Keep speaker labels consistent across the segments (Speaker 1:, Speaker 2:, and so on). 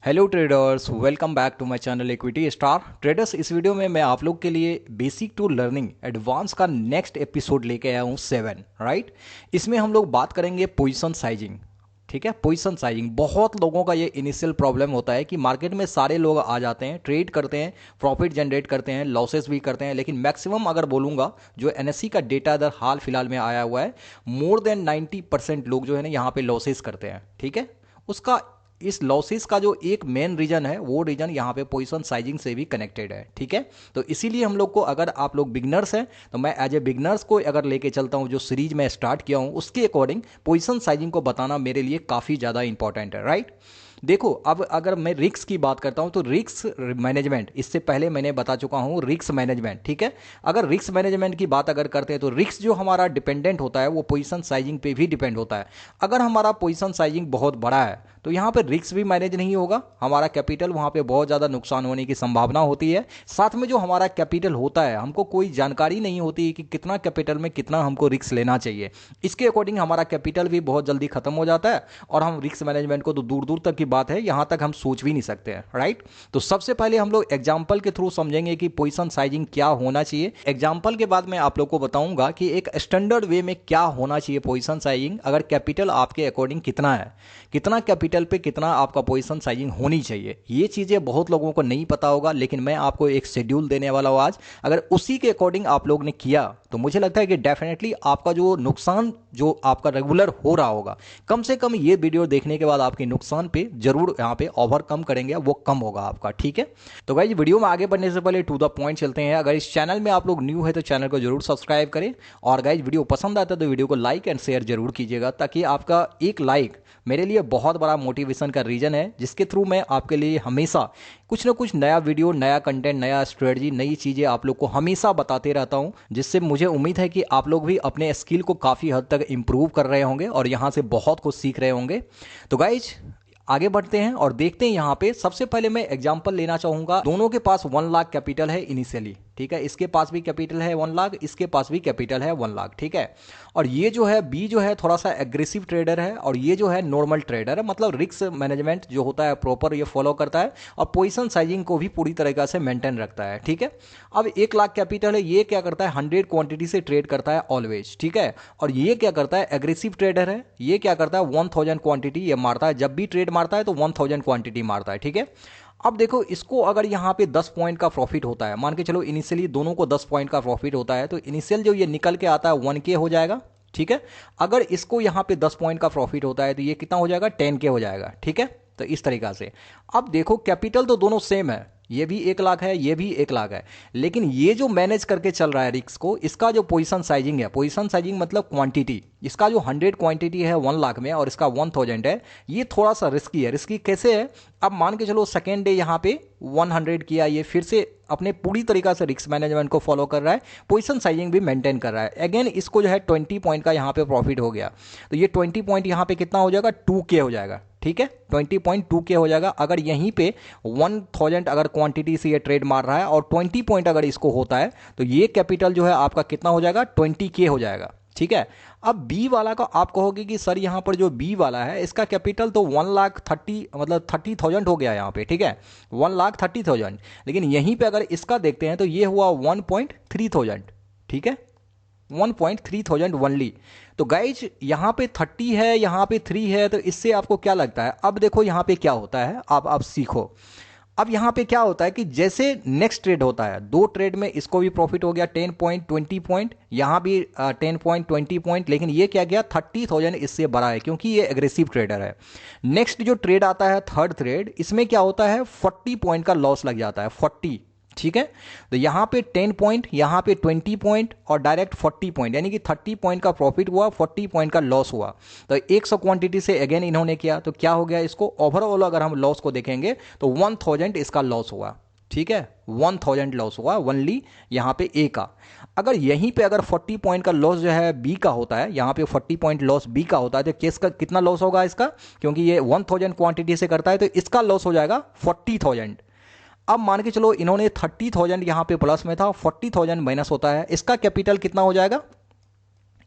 Speaker 1: Hello traders, welcome back to my channel equity star traders. इस video में मैं आप लोग के लिए बेसिक टू लर्निंग एडवांस का नेक्स्ट एपिसोड लेके आया हूँ 7, राइट। इसमें हम लोग बात करेंगे पोजीशन साइजिंग। ठीक है, पोजीशन साइजिंग बहुत लोगों का ये इनिशियल प्रॉब्लम होता है कि मार्केट में सारे लोग आ जाते हैं, ट्रेड करते हैं, प्रॉफिट जनरेट करते हैं, लॉसेस भी करते हैं, लेकिन मैक्सिमम अगर बोलूँगा जो एनएससी का डेटा इधर हाल फिलहाल में आया हुआ है, मोर देन 90% लोग जो है ना यहाँ पे लॉसेस करते हैं। ठीक है, उसका इस लॉसेस का जो एक मेन रीजन है वो रीजन यहाँ पे पोजीशन साइजिंग से भी कनेक्टेड है। ठीक है, तो इसीलिए हम लोग को, अगर आप लोग बिगनर्स हैं तो मैं एज ए बिगनर्स को अगर लेके चलता हूँ, जो सीरीज में स्टार्ट किया हूँ उसके अकॉर्डिंग पोजीशन साइजिंग को बताना मेरे लिए काफ़ी ज़्यादा इंपॉर्टेंट है, राइट। देखो, अब अगर मैं रिस्क की बात करता हूं तो रिस्क मैनेजमेंट, इससे पहले मैंने बता चुका हूं रिस्क मैनेजमेंट। ठीक है, अगर रिस्क मैनेजमेंट की बात अगर करते हैं तो रिस्क जो हमारा डिपेंडेंट होता है वो पोजीशन साइजिंग पे भी डिपेंड होता है। अगर हमारा पोजीशन साइजिंग बहुत बड़ा है तो यहाँ पे रिस्क भी मैनेज नहीं होगा, हमारा कैपिटल वहाँ पे बहुत ज़्यादा नुकसान होने की संभावना होती है। साथ में जो हमारा कैपिटल होता है, हमको कोई जानकारी नहीं होती कि कितना कैपिटल में कितना हमको रिस्क लेना चाहिए। इसके अकॉर्डिंग हमारा कैपिटल भी बहुत जल्दी खत्म हो जाता है और हम रिस्क मैनेजमेंट को तो दूर दूर तक की बात है, यहाँ तक हम सोच भी नहीं सकते हैं, राइट। तो सबसे पहले हम लोग एग्जाम्पल के थ्रू समझेंगे कि पोजीशन साइजिंग क्या होना चाहिए। एग्जाम्पल के बाद मैं आप लोग को बताऊंगा कि एक स्टैंडर्ड वे में क्या होना चाहिए पोजीशन साइजिंग, अगर कैपिटल आपके अकॉर्डिंग कितना है, कितना कैपिटल पे कितना आपका पोजीशन साइजिंग होनी चाहिए। ये चीज़ें बहुत लोगों को नहीं पता होगा, लेकिन मैं आपको एक शेड्यूल देने वाला हूँ आज। अगर उसी के अकॉर्डिंग आप लोग ने किया तो मुझे लगता है कि डेफिनेटली आपका जो नुकसान जो आपका रेगुलर हो रहा होगा, कम से कम ये वीडियो देखने के बाद आपके नुकसान पे जरूर यहाँ पे ओवरकम करेंगे, वो कम होगा आपका। ठीक है, तो गाइस वीडियो में आगे बढ़ने से पहले टू द पॉइंट चलते हैं। अगर इस चैनल में आप लोग न्यू है तो चैनल को जरूर सब्सक्राइब करें, और गाइस वीडियो पसंद आता है तो वीडियो को लाइक एंड शेयर जरूर कीजिएगा, ताकि आपका एक लाइक मेरे लिए बहुत बड़ा मोटिवेशन का रीजन है, जिसके थ्रू मैं आपके लिए हमेशा कुछ ना कुछ नया वीडियो, नया कंटेंट, नया स्ट्रेटजी, नई चीज़ें आप लोग को हमेशा बताते रहता हूं, जिससे मुझे उम्मीद है कि आप लोग भी अपने स्किल को काफ़ी हद तक इंप्रूव कर रहे होंगे और यहाँ से बहुत कुछ सीख रहे होंगे। तो गाइज आगे बढ़ते हैं और देखते हैं। यहाँ पे सबसे पहले मैं एग्जांपल लेना चाहूंगा। दोनों के पास 1 लाख कैपिटल है इनिशियली। ठीक है, इसके पास भी कैपिटल है 1 लाख, इसके पास भी कैपिटल है 1 लाख। ठीक है, और ये जो है बी जो है थोड़ा सा एग्रेसिव ट्रेडर है, और ये जो है नॉर्मल ट्रेडर है, मतलब रिस्क मैनेजमेंट जो होता है प्रॉपर ये फॉलो करता है और पोजीशन साइजिंग को भी पूरी तरीके से मेंटेन रखता है। ठीक है, अब 1 लाख कैपिटल है, ये क्या करता है 100 क्वांटिटी से ट्रेड करता है ऑलवेज। ठीक है, और ये क्या करता है एग्रेसिव ट्रेडर है, ये क्या करता है 1000 क्वांटिटी ये मारता है, जब भी ट्रेड मारता है तो 1000 क्वांटिटी मारता है। ठीक है, अब देखो इसको, अगर यहाँ पे 10 पॉइंट का प्रॉफिट होता है, मान के चलो इनिशियली दोनों को 10 पॉइंट का प्रॉफिट होता है, तो इनिशियल जो ये निकल के आता है 1K हो जाएगा। ठीक है, अगर इसको यहाँ पे 10 पॉइंट का प्रॉफिट होता है तो ये कितना हो जाएगा 10K हो जाएगा। ठीक है, तो इस तरीका से अब देखो कैपिटल तो दोनों सेम है, ये भी 1 लाख है, ये भी 1 लाख है, लेकिन ये जो मैनेज करके चल रहा है रिस्क को, इसका जो पोजीशन साइजिंग है, पोजीशन साइजिंग मतलब क्वांटिटी, इसका जो 100 क्वांटिटी है 1 लाख में और इसका 1000 है, ये थोड़ा सा रिस्की है। रिस्की कैसे है, अब मान के चलो सेकेंड डे यहाँ पे 100 किया, ये फिर से अपने पूरी तरीका से रिस्क मैनेजमेंट को फॉलो कर रहा है, पोजीशन साइजिंग भी मेंटेन कर रहा है। अगेन इसको जो है 20 पॉइंट का यहाँ पे प्रॉफिट हो गया, तो ये 20 पॉइंट यहाँ पे कितना हो जाएगा 2K हो जाएगा। ठीक है, 20.2K हो जाएगा। अगर यहीं पे 1000 अगर क्वांटिटी से ये ट्रेड मार रहा है और 20 पॉइंट अगर इसको होता है तो ये कैपिटल जो है आपका कितना हो जाएगा 20K हो जाएगा। ठीक है, अब बी वाला का आप कहोगे कि सर यहाँ पर जो बी वाला है इसका कैपिटल तो 1,30,000 मतलब 30,000 हो गया यहाँ पे। ठीक है, 1,30,000, लेकिन यहीं पे अगर इसका देखते हैं तो ये हुआ 1.3,000। ठीक है, 1.3,000 ओनली। तो गाइज यहाँ पे 30 है, यहाँ पे 3 है, तो इससे आपको क्या लगता है। अब देखो यहाँ पे क्या होता है, आप सीखो। अब यहाँ पे क्या होता है कि जैसे नेक्स्ट ट्रेड होता है, 2 ट्रेड में इसको भी प्रॉफिट हो गया 10 पॉइंट 20 पॉइंट, यहाँ भी 10 पॉइंट 20 पॉइंट, लेकिन ये क्या गया 30,000 इससे बड़ा है क्योंकि ये एग्रेसिव ट्रेडर है। नेक्स्ट जो ट्रेड आता है थर्ड ट्रेड, इसमें क्या होता है 40 पॉइंट का लॉस लग जाता है 40। ठीक है, तो यहाँ पे 10 पॉइंट, यहाँ पे 20 पॉइंट और डायरेक्ट 40 पॉइंट, यानी कि 30 पॉइंट का प्रॉफिट हुआ, 40 पॉइंट का लॉस हुआ। तो 100 क्वांटिटी से अगेन इन्होंने किया तो क्या हो गया, इसको ओवरऑल अगर हम लॉस को देखेंगे तो 1000 इसका लॉस हुआ। ठीक है, 1000 लॉस हुआ ओनली यहाँ पे ए का। अगर यहीं पे अगर 40 पॉइंट का लॉस जो है बी का होता है, यहाँ पे 40 पॉइंट लॉस बी का होता है, तो केस का कितना लॉस होगा इसका, क्योंकि ये 1000 क्वांटिटी से करता है तो इसका लॉस हो जाएगा 40,000। अब मान के चलो इन्होंने 30,000 यहाँ पे प्लस में था, 40,000 माइनस होता है, इसका कैपिटल कितना हो जाएगा,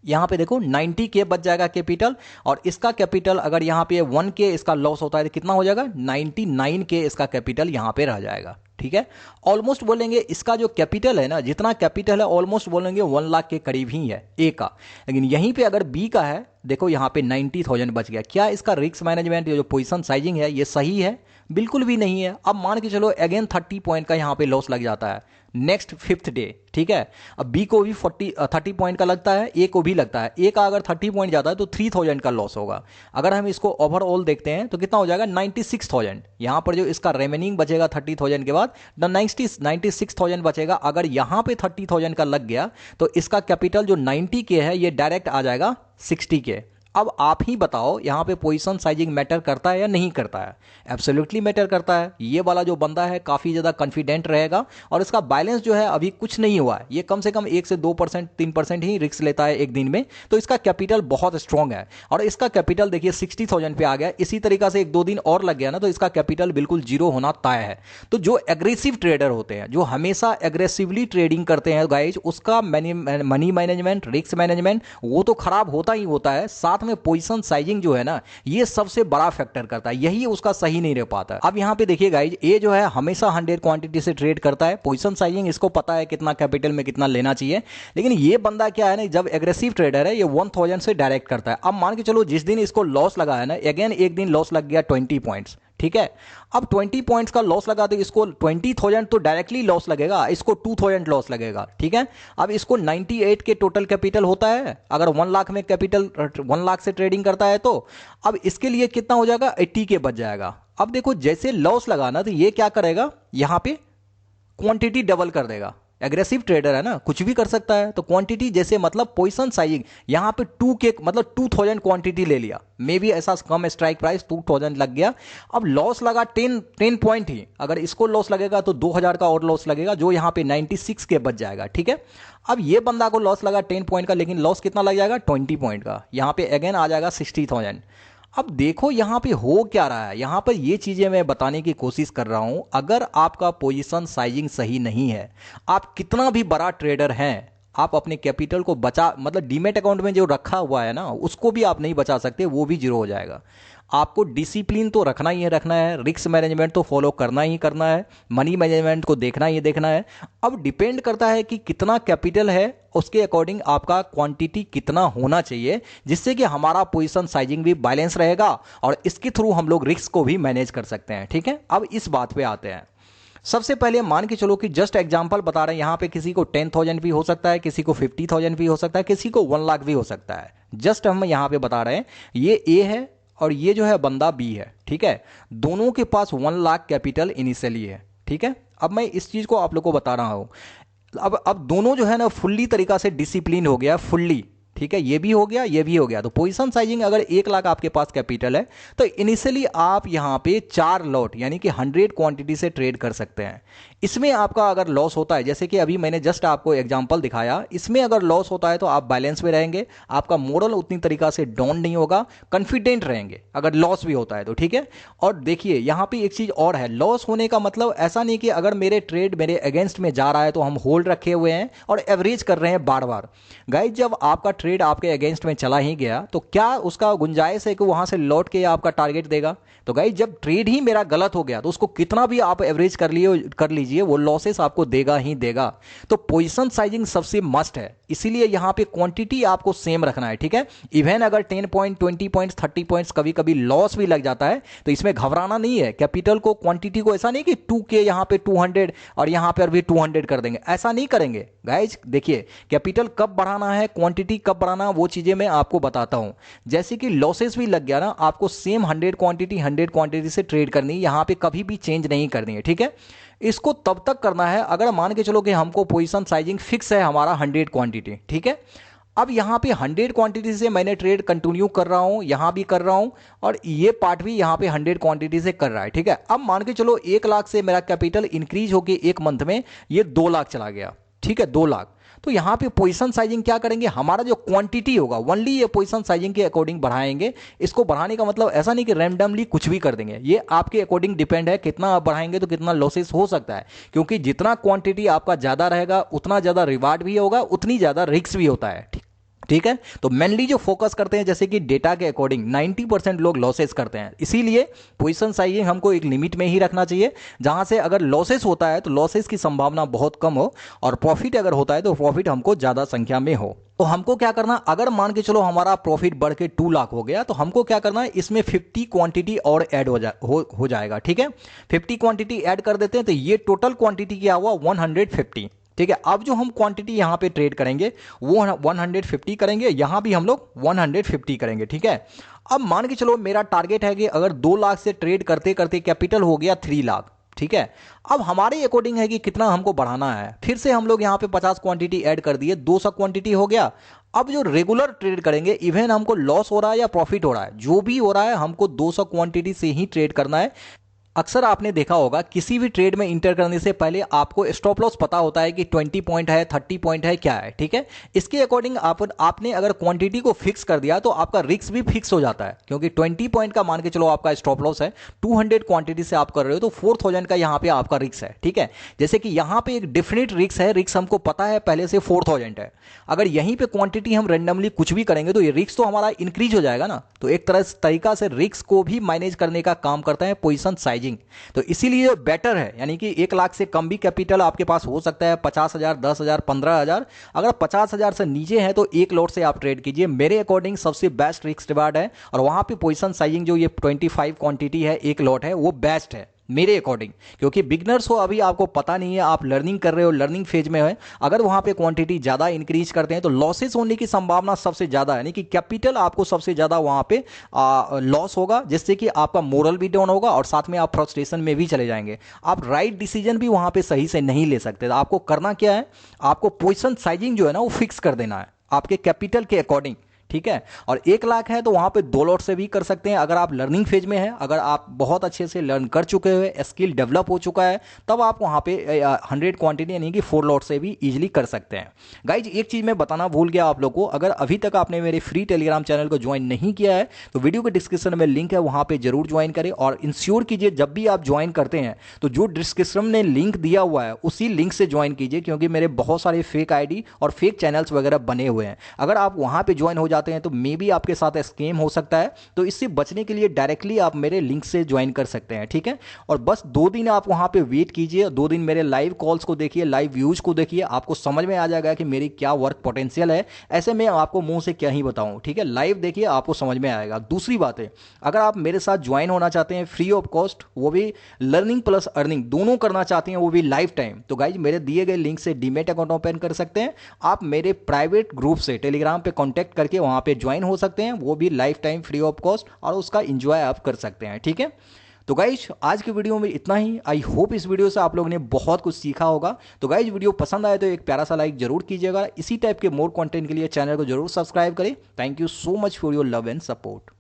Speaker 1: यहाँ पे देखो 90K बच जाएगा कैपिटल, और इसका कैपिटल अगर यहाँ पे 1K इसका लॉस होता है तो कितना हो जाएगा, 99K इसका कैपिटल यहाँ पे रह जाएगा। ठीक है, ऑलमोस्ट बोलेंगे इसका जो कैपिटल है ना, जितना कैपिटल है ऑलमोस्ट बोलेंगे 1 लाख के करीब ही है ए का। लेकिन यहीं पे अगर बी का है, देखो यहाँ पे 90,000 बच गया। क्या इसका रिस्क मैनेजमेंट, जो पोजीशन साइजिंग है, ये सही है? बिल्कुल भी नहीं है। अब मान के चलो अगेन 30 पॉइंट का यहाँ पे लॉस लग जाता है नेक्स्ट 5th डे। ठीक है, अब बी को भी 30 पॉइंट का लगता है, ए को भी लगता है। ए का अगर 30 पॉइंट जाता है तो 3000 का लॉस होगा। अगर हम इसको ओवरऑल देखते हैं तो कितना हो जाएगा, 96,000। यहाँ पर जो इसका रिमेनिंग बचेगा 30,000 के बाद 96,000 बचेगा। अगर यहाँ पे 30,000 का लग गया तो इसका कैपिटल जो 90K है ये डायरेक्ट आ जाएगा 60K। अब आप ही बताओ यहाँ पे पोजीशन साइजिंग मैटर करता है या नहीं करता है? एब्सोल्युटली मैटर करता है। ये वाला जो बंदा है काफ़ी ज़्यादा कॉन्फिडेंट रहेगा, और इसका बैलेंस जो है अभी कुछ नहीं हुआ है, ये कम से कम 1 से 2% 3% ही रिस्क लेता है एक दिन में, तो इसका कैपिटल बहुत स्ट्रांग है। और इसका कैपिटल देखिए 60,000 पे आ गया। इसी तरीका से 1-2 दिन और लग गया ना तो इसका कैपिटल बिल्कुल जीरो होना तय है। तो जो एग्रेसिव ट्रेडर होते हैं, जो हमेशा एग्रेसिवली ट्रेडिंग करते हैं गाइज, उसका मनी मैनेजमेंट, रिस्क मैनेजमेंट वो तो खराब होता ही होता है, साथ में पोजीशन साइजिंग जो है ना ये सबसे बड़ा फैक्टर करता है, यही उसका सही नहीं रह पाता। अब यहां पे देखिए गाइज, ये जो है हमेशा 100 क्वांटिटी से ट्रेड करता है। पोजीशन साइजिंग इसको पता है कितना कैपिटल में कितना लेना चाहिए। लेकिन ये बंदा क्या है ना, जब एग्रेसिव ट्रेडर है ये 1000 से डायरेक्ट करता है। अब मान के चलो जिस दिन इसको लॉस लगा है ना, अगेन एक दिन लॉस लग गया 20 पॉइंट्स। ठीक है, अब 20 पॉइंट्स का लॉस लगा तो इसको 20,000 तो डायरेक्टली लॉस लगेगा, इसको 2,000 लॉस लगेगा। ठीक है, अब इसको 98 के टोटल कैपिटल होता है अगर 1 लाख में कैपिटल 1 लाख से ट्रेडिंग करता है तो। अब इसके लिए कितना हो जाएगा, 80K बच जाएगा। अब देखो जैसे लॉस लगाना तो ये क्या करेगा, यहां पे क्वांटिटी डबल कर देगा। एग्रेसिव ट्रेडर है ना, कुछ भी कर सकता है। तो क्वांटिटी जैसे मतलब पोजीशन साइजिंग यहाँ पे 2K मतलब 2000 क्वांटिटी ले लिया, मे भी ऐसा कम स्ट्राइक प्राइस 2000 लग गया। अब लॉस लगा 10 पॉइंट ही, अगर इसको लॉस लगेगा तो 2000 का और लॉस लगेगा, जो यहाँ पे 96K बच जाएगा। ठीक है, अब ये बंदा को लॉस लगा 10 पॉइंट का, लेकिन लॉस कितना लग जाएगा, 20 पॉइंट का। यहाँ पे अगेन आ जाएगा 60,000। अब देखो यहाँ पे हो क्या रहा है, यहाँ पर ये चीजें मैं बताने की कोशिश कर रहा हूं। अगर आपका पोजीशन साइजिंग सही नहीं है, आप कितना भी बड़ा ट्रेडर हैं, आप अपने कैपिटल को बचा मतलब डीमेट अकाउंट में जो रखा हुआ है ना उसको भी आप नहीं बचा सकते, वो भी जीरो हो जाएगा। आपको डिसिप्लिन तो रखना ही है, रखना है, रिस्क मैनेजमेंट तो फॉलो करना ही करना है, मनी मैनेजमेंट को देखना ही देखना है। अब डिपेंड करता है कि कितना कैपिटल है, उसके अकॉर्डिंग आपका क्वांटिटी कितना होना चाहिए, जिससे कि हमारा पोजीशन साइजिंग भी बैलेंस रहेगा और इसके थ्रू हम लोग रिस्क को भी मैनेज कर सकते हैं। ठीक है, अब इस बात पे आते हैं। सबसे पहले मान के चलो कि जस्ट एग्जांपल बता रहे हैं, यहां पे किसी को 10,000 भी हो सकता है, किसी को 50,000 भी हो सकता है, किसी को 1 लाख भी हो सकता है। जस्ट हम यहां पे बता रहे हैं, ये ए है और ये जो है बंदा बी है। ठीक है, दोनों के पास 1 लाख कैपिटल इनिशियली है। ठीक है, अब मैं इस चीज को आप लोग को बता रहा हूं। अब दोनों जो है ना फुल्ली तरीका से डिसिप्लिन हो गया, फुल्ली। ठीक है, ये भी हो गया, ये भी हो गया। तो पोजीशन साइजिंग अगर 1 लाख आपके पास कैपिटल है तो इनिशियली आप यहां पे 4 लॉट यानी कि 100 क्वांटिटी से ट्रेड कर सकते हैं। इसमें आपका अगर लॉस होता है, जैसे कि अभी मैंने जस्ट आपको एग्जांपल दिखाया, इसमें अगर लॉस होता है तो आप बैलेंस में रहेंगे, आपका मोरल उतनी तरीका से डाउन नहीं होगा, कॉन्फिडेंट रहेंगे अगर लॉस भी होता है तो। ठीक है, और देखिए यहां पे एक चीज और है, लॉस होने का मतलब ऐसा नहीं कि अगर मेरे ट्रेड मेरे अगेंस्ट में जा रहा है तो हम होल्ड रखे हुए हैं और एवरेज कर रहे हैं बार बार। गाइस, जब आपका ट्रेड आपके अगेंस्ट में चला ही गया तो क्या उसका गुंजाइश है कि वहां से लौट के आपका टारगेट देगा? तो गाइस, जब ट्रेड ही मेरा गलत हो गया तो उसको कितना भी आप एवरेज कर लीजिए, वो लॉसेस आपको देगा ही देगा। तो पोजीशन साइजिंग सबसे मस्ट है, इसीलिए यहां पे क्वांटिटी आपको सेम रखना है। ठीक है, इवन अगर 10 पॉइंट 20 पॉइंट 30 पॉइंट्स कभी कभी लॉस भी लग जाता है तो इसमें घबराना नहीं है। कैपिटल को क्वांटिटी को ऐसा नहीं कि 2K यहां पे 200 और यहां पर भी 200 कर देंगे, ऐसा नहीं करेंगे। गाइज देखिए, कैपिटल कब बढ़ाना है, क्वांटिटी कब बढ़ाना, वो चीजें मैं आपको बताता हूं। जैसे कि लॉसेस भी लग गया ना, आपको सेम 100 क्वांटिटी से ट्रेड करनी है, यहां पे कभी भी चेंज नहीं करनी है। ठीक है, इसको तब तक करना है अगर मान के चलो कि हमको पोजीशन साइजिंग फिक्स है हमारा 100 क्वांटिटी। ठीक है, अब यहां पे 100 क्वांटिटी से मैंने ट्रेड कंटिन्यू कर रहा हूं, यहां भी कर रहा हूं और ये पार्ट भी यहां पे 100 क्वांटिटी से कर रहा है। ठीक है, अब मान के चलो 1 लाख से मेरा कैपिटल इंक्रीज होकर एक मंथ में ये 2 लाख चला गया। ठीक है, 2 लाख। तो यहां पे पोजीशन साइजिंग क्या करेंगे, हमारा जो क्वांटिटी होगा ओनली ये पोजीशन साइजिंग के अकॉर्डिंग बढ़ाएंगे। इसको बढ़ाने का मतलब ऐसा नहीं कि रैंडमली कुछ भी कर देंगे, ये आपके अकॉर्डिंग डिपेंड है कितना आप बढ़ाएंगे तो कितना लॉसेस हो सकता है, क्योंकि जितना क्वांटिटी आपका ज्यादा रहेगा उतना ज्यादा रिवार्ड भी होगा, उतनी ज्यादा रिस्क भी होता है। ठीक है। तो मेनली जो फोकस करते हैं जैसे कि डेटा के अकॉर्डिंग 90% लोग लॉसेस करते हैं, इसीलिए पोजीशन साइजिंग हमको एक लिमिट में ही रखना चाहिए, जहां से अगर लॉसेस होता है तो लॉसेस की संभावना बहुत कम हो और प्रॉफिट अगर होता है तो प्रॉफिट हमको ज़्यादा संख्या में हो। तो हमको क्या करना, अगर मान के चलो हमारा प्रॉफिट बढ़ के 2 लाख हो गया तो हमको क्या करना है, इसमें 50 क्वांटिटी और ऐड हो जाएगा। ठीक है, 50 क्वांटिटी ऐड कर देते हैं तो ये टोटल क्वांटिटी क्या हुआ 150। ठीक है, अब जो हम क्वांटिटी यहां पे ट्रेड करेंगे वो 150 करेंगे, यहां भी हम लोग 150 करेंगे। ठीक है, अब मान के चलो मेरा टारगेट है कि अगर 2 लाख से ट्रेड करते करते कैपिटल हो गया 3 लाख। ठीक है, अब हमारे अकॉर्डिंग है कि कितना हमको बढ़ाना है, फिर से हम लोग यहां पे 50 क्वांटिटी ऐड कर दिए, 200 क्वांटिटी हो गया। अब जो रेगुलर ट्रेड करेंगे, इवन हमको लॉस हो रहा है या प्रॉफिट हो रहा है, जो भी हो रहा है हमको 200 क्वांटिटी से ही ट्रेड करना है। अक्सर आपने देखा होगा किसी भी ट्रेड में इंटर करने से पहले आपको स्टॉप लॉस पता होता है कि 20 पॉइंट है, 30 पॉइंट है, क्या है। ठीक है, इसके अकॉर्डिंग आपने अगर क्वांटिटी को फिक्स कर दिया तो आपका रिस्क भी फिक्स हो जाता है, क्योंकि 20 पॉइंट का मान के चलो आपका स्टॉप लॉस है, 200 क्वांटिटी से आप कर रहे हो तो 4000 का यहां पे आपका रिस्क है। ठीक है, जैसे कि यहां पे एक डिफिनिट रिस्क है, रिस्क हमको पता है पहले से 4000 है। अगर यहीं पे क्वांटिटी हम रेंडमली कुछ भी करेंगे तो ये रिस्क तो हमारा इंक्रीज हो जाएगा ना। तो एक तरीका से रिस्क को भी मैनेज करने का काम करता है पोजीशन साइजिंग। तो इसीलिए बेटर है, यानी कि 1 लाख से कम भी कैपिटल आपके पास हो सकता है, 50,000, 10,000, 15,000। अगर 50,000 से नीचे है तो एक लॉट से आप ट्रेड कीजिए, मेरे अकॉर्डिंग सबसे बेस्ट रिस्क रिवार्ड है। और वहां पे पोजीशन साइजिंग जो ये 25 क्वांटिटी है, एक लॉट है, वो बेस्ट है मेरे अकॉर्डिंग, क्योंकि बिगनर्स हो, अभी आपको पता नहीं है, आप लर्निंग कर रहे हो, लर्निंग फेज में है। अगर वहां पे क्वांटिटी ज़्यादा इंक्रीज करते हैं तो लॉसेस होने की संभावना सबसे ज़्यादा है, यानी कि कैपिटल आपको सबसे ज़्यादा वहां पे लॉस होगा, जिससे कि आपका मोरल भी डाउन होगा और साथ में आप फ्रस्ट्रेशन में भी चले जाएंगे। आप राइट डिसीजन भी वहां पे सही से नहीं ले सकते। तो आपको करना क्या है, आपको पोजीशन साइजिंग जो है ना वो फिक्स कर देना है आपके कैपिटल के अकॉर्डिंग। ठीक है, और 1 लाख है तो वहां पे 2 लॉट से भी कर सकते हैं। अगर आप लर्निंग फेज में हैं, अगर आप बहुत अच्छे से लर्न कर चुके हुए, स्किल डेवलप हो चुका है, तब आप वहां पे 100 क्वांटिटी यानी कि 4 लॉट से भी इजीली कर सकते हैं। गाइज एक चीज मैं बताना भूल गया आप लोग को, अगर अभी तक आपने मेरे फ्री टेलीग्राम चैनल को ज्वाइन नहीं किया है तो वीडियो के डिस्क्रिप्शन में लिंक है, वहां पर जरूर ज्वाइन करें। और इंश्योर कीजिए जब भी आप ज्वाइन करते हैं तो जो डिस्क्रिप्शन में लिंक दिया हुआ है उसी लिंक से ज्वाइन कीजिए, क्योंकि मेरे बहुत सारे फेक आईडी और फेक चैनल्स वगैरह बने हुए हैं। अगर आप वहां पर ज्वाइन हो जाते हैं तो मे बी आपके साथ स्कैम हो सकता है, तो इससे बचने के लिए डायरेक्टली आप मेरे लिंक से ज्वाइन कर सकते हैं। ठीक है, और बस 2 दिन आप वहां पे वेट कीजिए, 2 दिन मेरे लाइव कॉल्स को देखिए, लाइव व्यूज को देखिए, आपको समझ में आ जाएगा कि मेरी क्या वर्क पोटेंशियल है। ऐसे में आपको मुंह से क्या ही बताऊं। ठीक है, लाइव देखिए, आपको समझ में आएगा। दूसरी बात है, अगर आप मेरे साथ ज्वाइन होना चाहते हैं फ्री ऑफ कॉस्ट, वो भी लर्निंग प्लस अर्निंग दोनों करना चाहते हैं, वो भी लाइफ टाइम, तो गाइज मेरे दिए गए लिंक से डीमेट अकाउंट ओपन कर सकते हैं। आप मेरे प्राइवेट ग्रुप से टेलीग्राम पे कॉन्टैक्ट करके वहां पे ज्वाइन हो सकते हैं, वो भी life time free of cost, और उसका एंजॉय आप कर सकते हैं। ठीक है, तो गाइज आज की वीडियो में इतना ही। आई होप इस वीडियो से आप लोगों ने बहुत कुछ सीखा होगा। तो गाइज वीडियो पसंद आए तो एक प्यारा सा लाइक जरूर कीजिएगा। इसी टाइप के मोर कंटेंट के लिए चैनल को जरूर सब्सक्राइब करें। Thank you so much for your love and support.